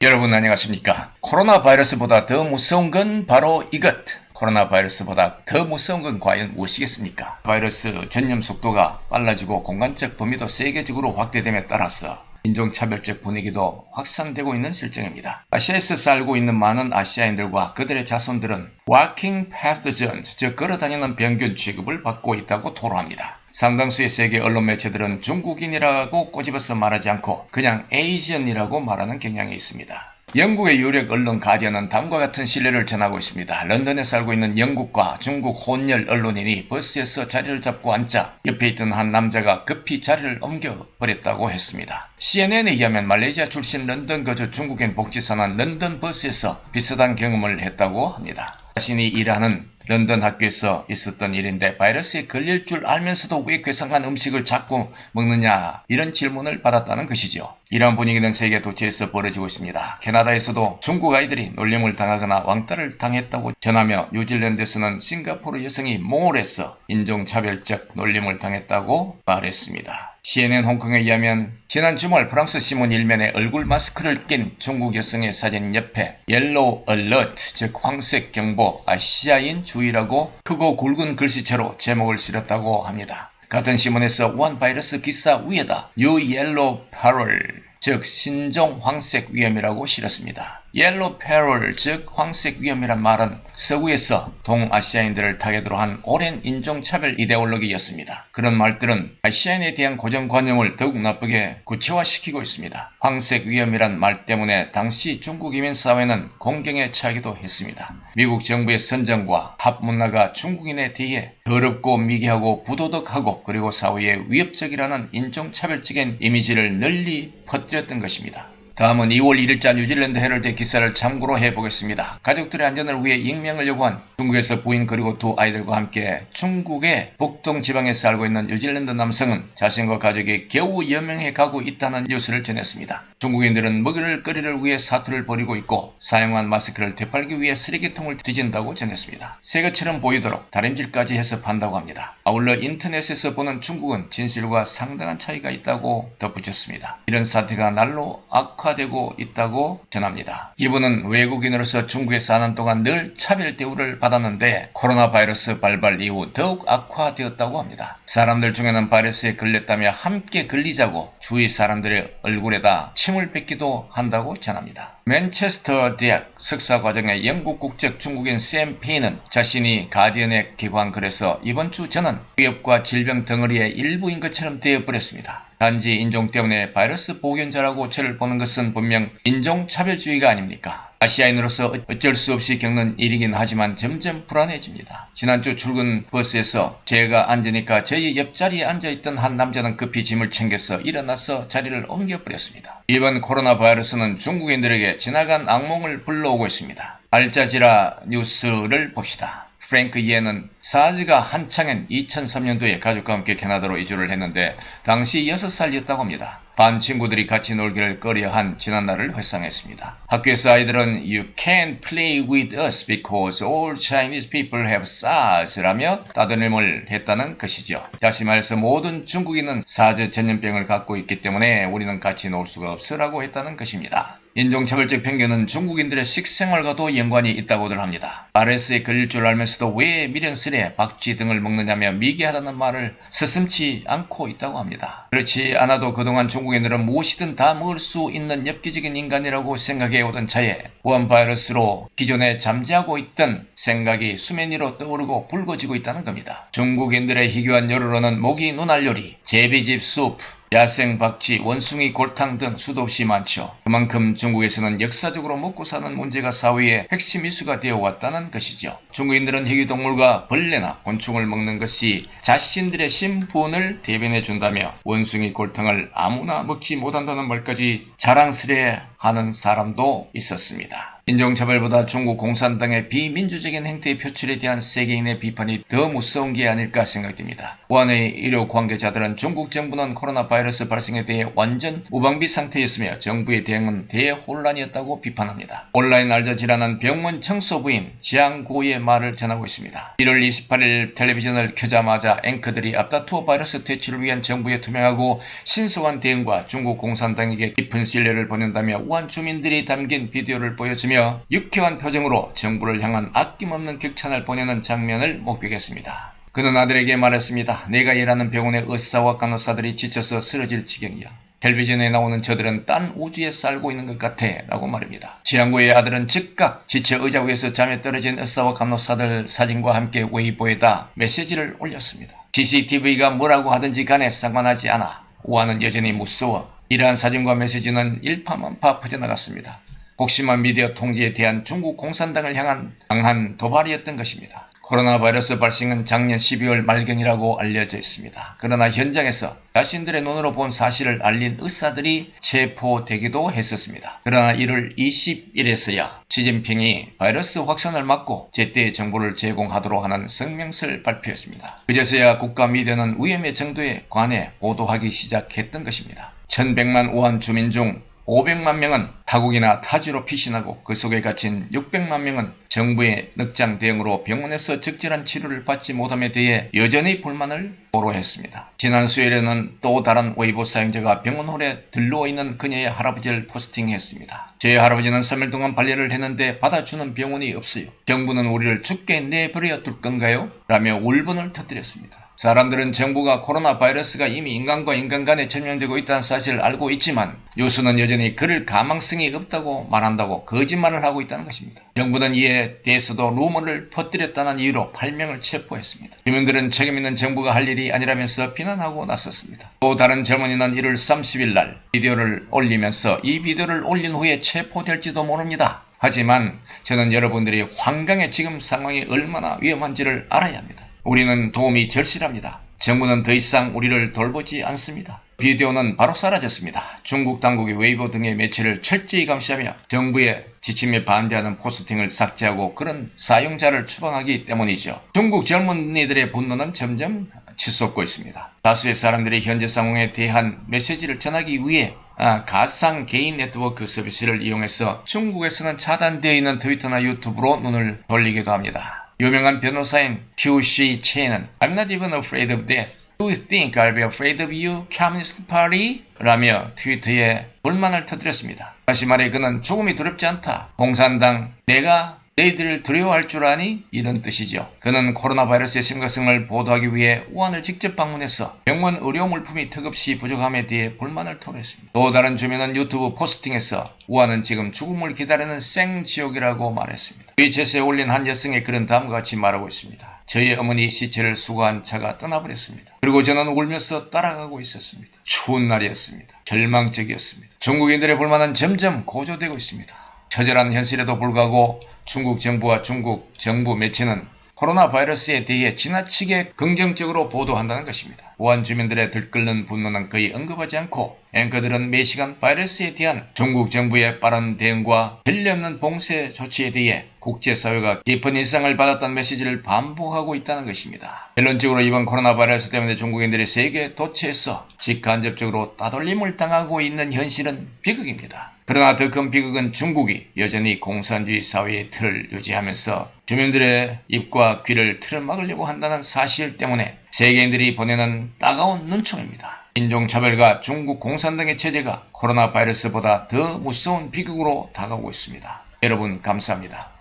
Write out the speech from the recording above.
여러분 안녕하십니까? 코로나 바이러스보다 더 무서운 건 바로 이것. 코로나 바이러스보다 더 무서운 건 과연 무엇이겠습니까? 바이러스 전염 속도가 빨라지고 공간적 범위도 세계적으로 확대됨에 따라서 인종차별적 분위기도 확산되고 있는 실정입니다. 아시아에서 살고 있는 많은 아시아인들과 그들의 자손들은 walking pathogens, 즉 걸어다니는 병균 취급을 받고 있다고 토로합니다. 상당수의 세계 언론 매체들은 중국인이라고 꼬집어서 말하지 않고 그냥 에이지언이라고 말하는 경향이 있습니다. 영국의 유력 언론 가디언은 다음과 같은 신뢰를 전하고 있습니다. 런던에 살고 있는 영국과 중국 혼혈 언론인이 버스에서 자리를 잡고 앉자 옆에 있던 한 남자가 급히 자리를 옮겨버렸다고 했습니다. CNN에 의하면 말레이시아 출신 런던 거주 중국인 복지사는 런던 버스에서 비슷한 경험을 했다고 합니다. 자신이 일하는 런던 학교에서 있었던 일인데 바이러스에 걸릴 줄 알면서도 왜 괴상한 음식을 자꾸 먹느냐 이런 질문을 받았다는 것이죠. 이러한 분위기는 세계 도처에서 벌어지고 있습니다. 캐나다에서도 중국 아이들이 놀림을 당하거나 왕따를 당했다고 전하며 뉴질랜드에서는 싱가포르 여성이 몰에서 인종차별적 놀림을 당했다고 말했습니다. CNN 홍콩에 의하면 지난 주말 프랑스 신문 일면에 얼굴 마스크를 낀 중국 여성의 사진 옆에 옐로우 얼러트, 즉 황색 경보, 아시아인 주의라고 크고 굵은 글씨체로 제목을 실었다고 합니다. 같은 신문에서 우한 바이러스 기사 위에다 뉴 옐로우 페럴, 즉 신종 황색 위험이라고 실었습니다. 옐로우 페럴, 즉 황색 위험이란 말은 서구에서 동아시아인들을 타겟으로 한 오랜 인종차별 이데올로기였습니다. 그런 말들은 아시아인에 대한 고정관념을 더욱 나쁘게 구체화시키고 있습니다. 황색 위험이란 말 때문에 당시 중국 이민 사회는 공경에 처하기도 했습니다. 미국 정부의 선정과 합문화가 중국인에 대해 더럽고 미개하고 부도덕하고 그리고 사회에 위협적이라는 인종차별적인 이미지를 널리 퍼뜨렸던 것입니다. 다음은 2월 1일자 뉴질랜드 헤럴드 기사를 참고로 해보겠습니다. 가족들의 안전을 위해 익명을 요구한 중국에서 부인 그리고 두 아이들과 함께 중국의 북동 지방에 살고 있는 뉴질랜드 남성은 자신과 가족이 겨우 여명해 가고 있다는 뉴스를 전했습니다. 중국인들은 먹을거리를 위해 사투를 벌이고 있고 사용한 마스크를 되팔기 위해 쓰레기통을 뒤진다고 전했습니다. 새 것처럼 보이도록 다림질까지 해서 판다고 합니다. 아울러 인터넷에서 보는 중국은 진실과 상당한 차이가 있다고 덧붙였습니다. 이런 사태가 날로 악화되고 있다고 전합니다. 이분은 외국인으로서 중국에 사는 동안 늘 차별 대우를 받았는데 코로나 바이러스 발발 이후 더욱 악화되었다고 합니다. 사람들 중에는 바이러스에 걸렸다며 함께 걸리자고 주위 사람들의 얼굴에다 침을 뱉기도 한다고 전합니다. 맨체스터 대학 석사과정의 영국 국적 중국인 샘 페이는 자신이 가디언에 기고한 글에서 이번 주 저는 위협과 질병 덩어리의 일부인 것처럼 되어버렸습니다. 단지 인종 때문에 바이러스 보균자라고 저를 보는 것은 분명 인종차별주의가 아닙니까? 아시아인으로서 어쩔 수 없이 겪는 일이긴 하지만 점점 불안해집니다. 지난주 출근 버스에서 제가 앉으니까 저희 옆자리에 앉아있던 한 남자는 급히 짐을 챙겨서 일어나서 자리를 옮겨버렸습니다. 이번 코로나 바이러스는 중국인들에게 지나간 악몽을 불러오고 있습니다. 알자지라 뉴스를 봅시다. 프랭크 이에는 사즈가 한창인 2003년도에 가족과 함께 캐나다로 이주를 했는데 당시 6살이었다고 합니다. 반 친구들이 같이 놀기를 꺼려한 지난날을 회상했습니다. 학교에서 아이들은 You can't play with us because all Chinese people have SARS 라며 따돌림을 했다는 것이죠. 다시 말해서 모든 중국인은 사즈 전염병을 갖고 있기 때문에 우리는 같이 놀 수가 없어 라고 했다는 것입니다. 인종차별적 편견은 중국인들의 식생활과도 연관이 있다고들 합니다. 바이러스에 걸릴 줄 알면서도 왜 미련스레 박쥐 등을 먹느냐며 미개하다는 말을 서슴지 않고 있다고 합니다. 그렇지 않아도 그동안 중국인들은 무엇이든 다 먹을 수 있는 엽기적인 인간이라고 생각해오던 차에 우한 바이러스로 기존에 잠재하고 있던 생각이 수면 위로 떠오르고 불거지고 있다는 겁니다. 중국인들의 희귀한 요리로는 모기 눈알 요리, 제비집 수프, 야생 박쥐, 원숭이 골탕 등 수도 없이 많죠. 그만큼 중국에서는 역사적으로 먹고 사는 문제가 사회의 핵심 이슈가 되어 왔다는 것이죠. 중국인들은 희귀동물과 벌레나 곤충을 먹는 것이 자신들의 신분을 대변해 준다며 원숭이 골탕을 아무나 먹지 못한다는 말까지 자랑스레 하는 사람도 있었습니다. 인종차별보다 중국 공산당의 비민주적인 행태의 표출에 대한 세계인의 비판이 더 무서운 게 아닐까 생각됩니다. 우한의 의료 관계자들은 중국 정부는 코로나 바이러스 발생에 대해 완전 무방비 상태였으며 정부의 대응은 대혼란이었다고 비판합니다. 온라인 알자지라는 병원 청소부인 지앙고의 말을 전하고 있습니다. 1월 28일 텔레비전을 켜자마자 앵커들이 앞다투어 바이러스 퇴치를 위한 정부의 투명하고 신속한 대응과 중국 공산당에게 깊은 신뢰를 보낸다며 우한 주민들이 담긴 비디오를 보여주며 유쾌한 표정으로 정부를 향한 아낌없는 격찬을 보내는 장면을 목격했습니다. 그는 아들에게 말했습니다. 내가 일하는 병원의 의사와 간호사들이 지쳐서 쓰러질 지경이야. 텔레비전에 나오는 저들은 딴 우주에 살고 있는 것 같아 라고 말입니다. 지앙고의 아들은 즉각 지쳐 의자 위에서 잠에 떨어진 의사와 간호사들 사진과 함께 웨이보에다 메시지를 올렸습니다. CCTV가 뭐라고 하든지 간에 상관하지 않아. 우한은 여전히 무서워. 이러한 사진과 메시지는 일파만파 퍼져나갔습니다. 곡심한 미디어 통제에 대한 중국 공산당을 향한 강한 도발이었던 것입니다. 코로나 바이러스 발생은 작년 12월 말경이라고 알려져 있습니다. 그러나 현장에서 자신들의 눈으로 본 사실을 알린 의사들이 체포되기도 했었습니다. 그러나 1월 20일에서야 시진핑이 바이러스 확산을 막고 제때 정보를 제공하도록 하는 성명서를 발표했습니다. 그제서야 국가 미디어는 위험의 정도에 관해 보도하기 시작했던 것입니다. 1100만 우한 주민 중 500만 명은 타국이나 타지로 피신하고 그 속에 갇힌 600만 명은 정부의 늑장 대응으로 병원에서 적절한 치료를 받지 못함에 대해 여전히 불만을 토로했습니다. 지난 수요일에는 또 다른 웨이보 사용자가 병원홀에 들러있는 그녀의 할아버지를 포스팅했습니다. 제 할아버지는 3일 동안 발열을 했는데 받아주는 병원이 없어요. 정부는 우리를 죽게 내버려 둘 건가요? 라며 울분을 터뜨렸습니다. 사람들은 정부가 코로나 바이러스가 이미 인간과 인간 간에 전염되고 있다는 사실을 알고 있지만 요수는 여전히 그럴 가망성이 없다고 말한다고 거짓말을 하고 있다는 것입니다. 정부는 이에 대해서도 루머를 퍼뜨렸다는 이유로 8명을 체포했습니다. 주민들은 책임있는 정부가 할 일이 아니라면서 비난하고 나섰습니다. 또 다른 젊은이는 1월 30일 날 비디오를 올리면서 이 비디오를 올린 후에 체포될지도 모릅니다. 하지만 저는 여러분들이 황강의 지금 상황이 얼마나 위험한지를 알아야 합니다. 우리는 도움이 절실합니다. 정부는 더 이상 우리를 돌보지 않습니다. 비디오는 바로 사라졌습니다. 중국 당국이 웨이보 등의 매체를 철저히 감시하며 정부의 지침에 반대하는 포스팅을 삭제하고 그런 사용자를 추방하기 때문이죠. 중국 젊은이들의 분노는 점점 치솟고 있습니다. 다수의 사람들이 현재 상황에 대한 메시지를 전하기 위해 가상 개인 네트워크 서비스를 이용해서 중국에서는 차단되어 있는 트위터나 유튜브로 눈을 돌리기도 합니다. 유명한 변호사인 큐시 체는 I'm not even afraid of death. Do you think I'll be afraid of you, Communist Party? 라며 트위터에 불만을 터뜨렸습니다. 다시 말해 그는 죽음이 두렵지 않다. 공산당 내가 너희들을 두려워할 줄 아니? 이런 뜻이죠. 그는 코로나 바이러스의 심각성을 보도하기 위해 우한을 직접 방문해서 병원 의료 물품이 턱없이 부족함에 대해 불만을 토로했습니다. 또 다른 주민은 유튜브 포스팅에서 우한은 지금 죽음을 기다리는 생지옥이라고 말했습니다. 위챗에 올린 한 여성의 글은 다음과 같이 말하고 있습니다. 저희 어머니 시체를 수거한 차가 떠나버렸습니다. 그리고 저는 울면서 따라가고 있었습니다. 추운 날이었습니다. 절망적이었습니다. 중국인들의 불만은 점점 고조되고 있습니다. 처절한 현실에도 불구하고 중국 정부와 중국 정부 매체는 코로나 바이러스에 대해 지나치게 긍정적으로 보도한다는 것입니다. 우한 주민들의 들끓는 분노는 거의 언급하지 않고 앵커들은 매시간 바이러스에 대한 중국 정부의 빠른 대응과 전례없는 봉쇄 조치에 대해 국제사회가 깊은 인상을 받았다는 메시지를 반복하고 있다는 것입니다. 결론적으로 이번 코로나 바이러스 때문에 중국인들이 세계 도처에서 직간접적으로 따돌림을 당하고 있는 현실은 비극입니다. 그러나 더 큰 비극은 중국이 여전히 공산주의 사회의 틀을 유지하면서 주민들의 입과 귀를 틀어막으려고 한다는 사실 때문에 세계인들이 보내는 따가운 눈총입니다. 인종차별과 중국 공산당의 체제가 코로나 바이러스보다 더 무서운 비극으로 다가오고 있습니다. 여러분 감사합니다.